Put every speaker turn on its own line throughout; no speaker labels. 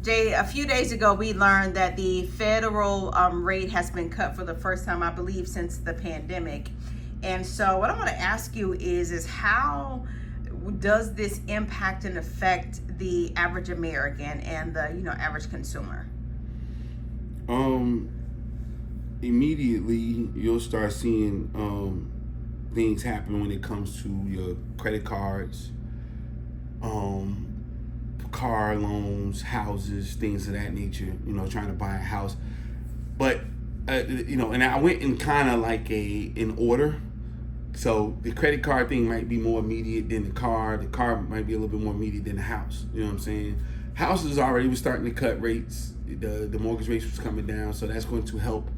Jay, a few days ago, we learned that the federal rate has been cut for the first time, I believe, since the pandemic. And so, what I want to ask you is how does this impact and affect the average American and the average consumer?
Um, Immediately you'll start seeing things happen when it comes to your credit cards, um, car loans, houses, things of that nature. Trying to buy a house, but and I went in kind of like in order. So the credit card thing might be more immediate than the car. The car might be a little bit more immediate than the house. You know what I'm saying? Houses already was starting to cut rates. The mortgage rates was coming down, so that's going to help.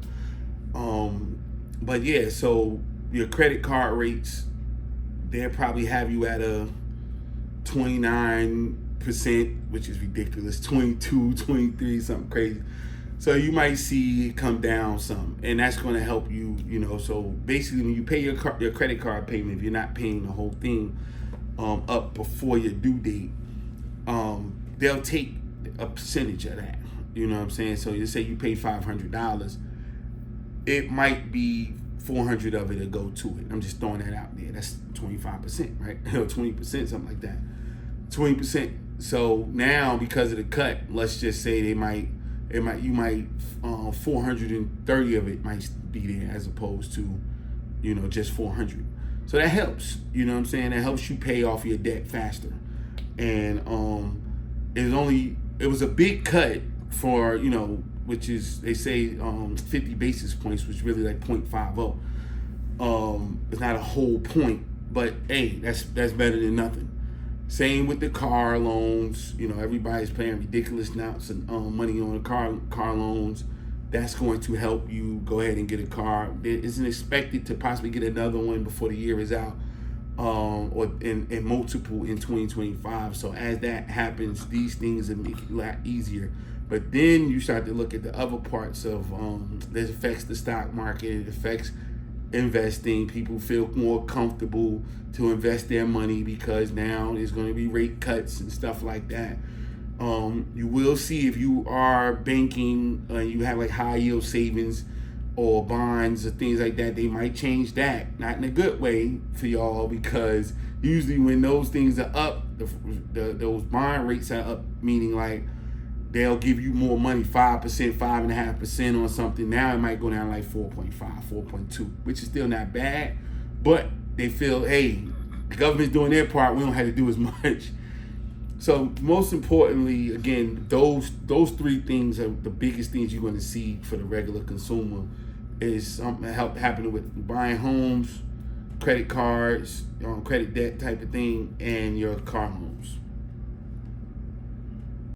But yeah, so your credit card rates, they'll probably have you at a 29%, which is ridiculous, 22, 23, something crazy. So you might see it come down some, and that's going to help you, So basically, when you pay your credit card payment, if you're not paying the whole thing up before your due date, they'll take a percentage of that. You know what I'm saying? So you say you pay $500, it might be 400 of it to go to it. I'm just throwing that out there. That's 25%, right? Or 20%, something like that. 20%. So now, because of the cut, let's just say you might 430 of it might be there as opposed to, just 400. So that helps. You know what I'm saying? That helps you pay off your debt faster. And it was a big cut for, which is, they say 50 basis points, which is really like 0.50. It's not a whole point, but hey, that's better than nothing. Same with the car loans. Everybody's paying ridiculous amounts of money on the car loans. That's going to help you go ahead and get a car. It isn't expected to possibly get another one before the year is out, or in multiple in 2025. So as that happens, these things will make it a lot easier. But then you start to look at the other parts of that affects the stock market. It affects investing. People feel more comfortable to invest their money because now there's going to be rate cuts and stuff like that. You will see, if you are banking, you have like high yield savings or bonds or things like that, they might change that, not in a good way for y'all, because usually when those things are up, those bond rates are up, meaning like they'll give you more money, 5%, 5.5% on something. Now it might go down like 4.5, 4.2, which is still not bad. But they feel, hey, the government's doing their part, we don't have to do as much. So most importantly, again, those three things are the biggest things you're going to see for the regular consumer. Is something happening with buying homes, credit cards, credit debt type of thing, and your car loan.